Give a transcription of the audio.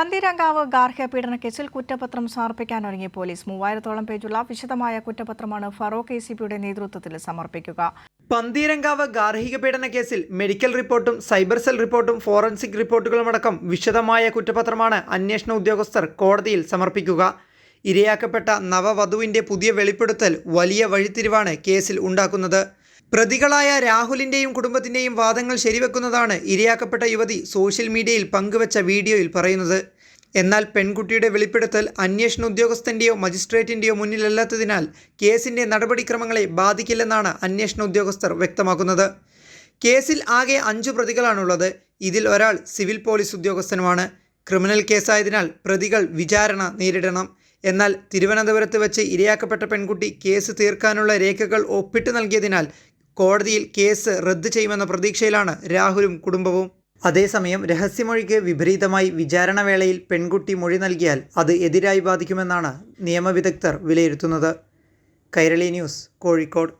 പന്തീരങ്കാവ് ഗാർഹിക പീഡന കേസിൽ കുറ്റപത്രം സമർപ്പിക്കാനൊരുങ്ങി പോലീസ്. 3000-ഓളം പേജുള്ള വിശദമായ കുറ്റപത്രമാണ് ഫറോക്ക് ACPയുടെ നേതൃത്വത്തിൽ സമർപ്പിക്കുക. പന്തീരങ്കാവ് ഗാർഹിക പീഡന കേസിൽ മെഡിക്കൽ റിപ്പോർട്ടും സൈബർ സെൽ റിപ്പോർട്ടും ഫോറൻസിക് റിപ്പോർട്ടുകളുമടക്കം വിശദമായ കുറ്റപത്രമാണ് അന്വേഷണ ഉദ്യോഗസ്ഥർ കോടതിയിൽ സമർപ്പിക്കുക. ഇരയാക്കപ്പെട്ട നവവധുവിന്റെ പുതിയ വെളിപ്പെടുത്തൽ വലിയ വഴിത്തിരിവാണ് കേസിൽ ഉണ്ടാക്കുന്നത്. പ്രതികളായ രാഹുലിന്റെയും കുടുംബത്തിന്റെയും വാദങ്ങൾ ശരിവെക്കുന്നതാണ് ഇരയാക്കപ്പെട്ട യുവതി സോഷ്യൽ മീഡിയയിൽ പങ്കുവച്ച വീഡിയോയിൽ പറയുന്നത്. എന്നാൽ പെൺകുട്ടിയുടെ വെളിപ്പെടുത്തൽ അന്വേഷണ ഉദ്യോഗസ്ഥന്റെയോ മജിസ്ട്രേറ്റിന്റെയോ മുന്നിലല്ലാത്തതിനാൽ കേസിന്റെ നടപടിക്രമങ്ങളെ ബാധിക്കില്ലെന്നാണ് അന്വേഷണ ഉദ്യോഗസ്ഥർ വ്യക്തമാക്കുന്നത്. കേസിൽ ആകെ 5 പ്രതികളാണുള്ളത്. ഇതിൽ ഒരാൾ സിവിൽ പോലീസ് ഉദ്യോഗസ്ഥനുമാണ്. ക്രിമിനൽ കേസായതിനാൽ പ്രതികൾ വിചാരണ നേരിടണം. എന്നാൽ തിരുവനന്തപുരത്ത് വെച്ച് ഇരയാക്കപ്പെട്ട പെൺകുട്ടി കേസ് തീർക്കാനുള്ള രേഖകൾ ഒപ്പിട്ട് നൽകിയതിനാൽ കോടതിയിൽ കേസ് റദ്ദ് ചെയ്യുമെന്ന പ്രതീക്ഷയിലാണ് രാഹുലും കുടുംബവും. അതേസമയം രഹസ്യമൊഴിക്ക് വിപരീതമായി വിചാരണ വേളയിൽ പെൺകുട്ടി മൊഴി നൽകിയാൽ അത് എതിരായി ബാധിക്കുമെന്നാണ് നിയമവിദഗ്ധർ വിലയിരുത്തുന്നത്. കൈരളി ന്യൂസ്, കോഴിക്കോട്.